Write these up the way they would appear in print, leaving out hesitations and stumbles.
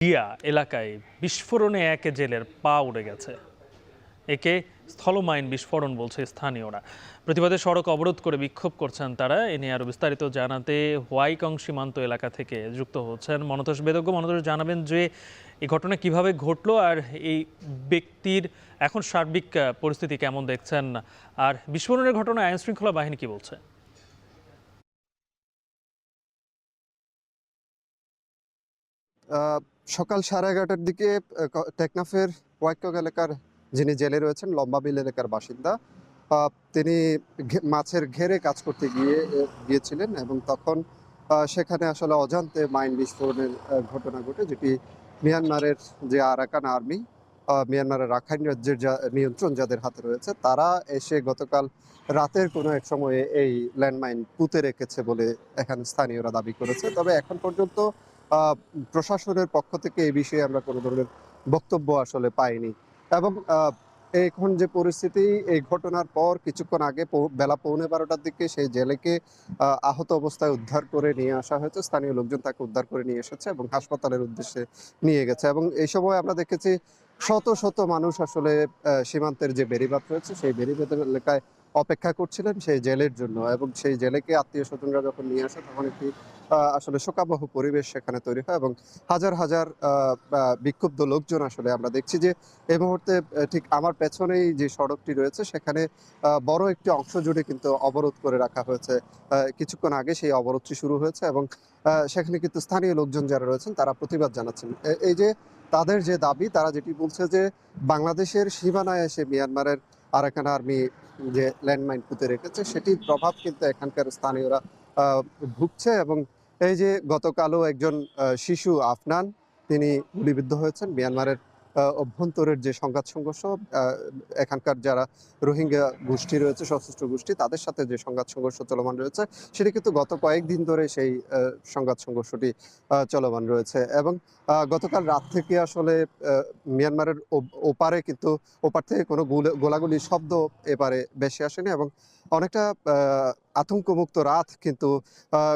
জিয়া এলাকায় বিস্ফোরণে এক জেলের পা উড়ে গেছে। একে স্থলমাইন বিস্ফোরণ বলছে স্থানীয়রা। প্রতিবাদে সড়ক অবরোধ করে বিক্ষোভ করছেন তারা। এ নিয়ে আরো বিস্তারিত জানাতে হোয়াইকং সীমান্ত এলাকা থেকে যুক্ত হচ্ছেন মনতোষ বেদজ্ঞ। মনতোষ, জানাবেন যে এই ঘটনা কিভাবে ঘটলো আর এই ব্যক্তির এখন সার্বিক পরিস্থিতি কেমন দেখছেন, আর বিস্ফোরণের ঘটনায় আইন শৃঙ্খলা বাহিনী কি বলছে? সকাল 11:30টার দিকে টেকনাফের ওয়াইকক এলাকার যিনি জেলে রয়েছেন, লম্বাবিল এলাকার বাসিন্দা, তিনি মাছের ঘেরে কাজ করতে গিয়েছিলেন এবং তখন সেখানে আসলে অজান্তে মাইন বিস্ফোরণের ঘটনা ঘটে, যেটি মিয়ানমারের যে আরাকান আর্মি, মিয়ানমারের রাখাইন রাজ্যের নিয়ন্ত্রণ যাদের হাতে রয়েছে, তারা এসে গতকাল রাতের কোনো এক সময়ে এই ল্যান্ডমাইন পুঁতে রেখেছে বলে এখানে স্থানীয়রা দাবি করেছে। তবে এখন পর্যন্ত আহ, প্রশাসনের পক্ষ থেকে এই বিষয়ে আমরা কোনো ধরনের বক্তব্য আসলে পাইনি। এবং এখন যে পরিস্থিতি, এই ঘটনার পর কিছুক্ষণ আগে বেলা 11:15টার দিকে সেই জেলেকে আহত অবস্থায় উদ্ধার করে নিয়ে আসা হয়েছে। স্থানীয় লোকজন তাকে উদ্ধার করে নিয়ে এসেছে এবং হাসপাতালের উদ্দেশ্যে নিয়ে গেছে। এবং এই সময় আমরা দেখেছি শত শত মানুষ আসলে সীমান্তের যে বেড়িবাঁধ রয়েছে সেই বেড়িবাঁধের এলাকায় অপেক্ষা করছিলেন সেই জেলের জন্য, এবং সেই জেলেকে আত্মীয় স্বজনরা যখন নিয়ে আসে তখন একটি আসলে শোকাবহ পরিবেশ সেখানে তৈরি হয় এবং হাজার হাজার বিক্ষুব্ধ লোকজন আসলে আমরা দেখছি যে এই মুহূর্তে ঠিক আমার পেছনেই যে সড়কটি রয়েছে সেখানে বড় একটি অংশ জুড়ে কিন্তু অবরোধ করে রাখা হয়েছে। কিছুক্ষণ আগে সেই অবরোধটি শুরু হয়েছে এবং সেখানে কিন্তু স্থানীয় লোকজন যারা রয়েছেন তারা প্রতিবাদ জানাচ্ছেন। এই যে তাদের যে দাবি, তারা যেটি বলছে যে বাংলাদেশের সীমানায় এসে মিয়ানমারের আরাকান আর্মি যে ল্যান্ডমাইন পুঁতে রেখেছে সেটির প্রভাব কিন্তু এখানকার স্থানীয়রা ভুগছে। এবং এই যে গতকালও একজন শিশু আফনান, তিনি গুলিবিদ্ধ হয়েছেন। মিয়ানমারের অভ্যন্তরের যে সংঘাত সংঘর্ষ, এখানকার যারা রোহিঙ্গা গোষ্ঠী রয়েছে, সশস্ত্র গোষ্ঠী, তাদের সাথে যে সংঘাত সংঘর্ষ চলমান রয়েছে সেটি কিন্তু গত কয়েকদিন ধরে সেই সংঘাত সংঘর্ষটি চলমান রয়েছে। এবং গতকাল রাত থেকে আসলে মিয়ানমারের ওপারে কিন্তু ওপার থেকে কোনো গোলাগুলির শব্দ এপারে বেশি আসেনি এবং অনেকটা আতঙ্কমুক্ত রাত কিন্তু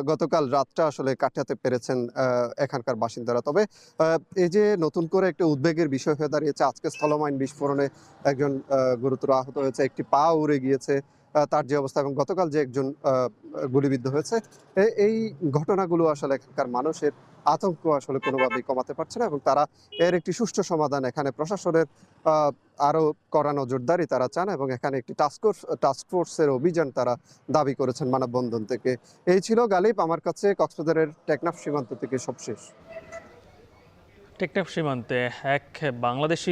গতকাল রাতটা আসলে কাটাতে পেরেছেন এখানকার বাসিন্দারা। তবে এই যে নতুন করে একটা উদ্বেগের বিষয় হয়ে দাঁড়িয়েছে, আজকে স্থলমাইন বিস্ফোরণে একজন গুরুতর আহত হয়েছে, একটি পা উড়ে গিয়েছে, তার যে অবস্থা, এবং গতকাল যে একজন গুলিবিদ্ধ হয়েছে, এই ঘটনাগুলো আসলে এখানকার মানুষের আতঙ্ক আসলে কোনোভাবেই কমাতে পারছে না এবং তারা এর একটি সুষ্ঠু সমাধান এখানে প্রশাসনের আরো কড়া নজরদারি তারা চান এবং এখানে একটি টাস্কফোর্সের অভিযান তারা দাবি করেছেন মানববন্ধন থেকে। এই ছিল গালিব আমার কাছে কক্সবাজারের টেকনাফ সীমান্ত থেকে সবশেষ। টেকনাফ সীমান্তে এক বাংলাদেশি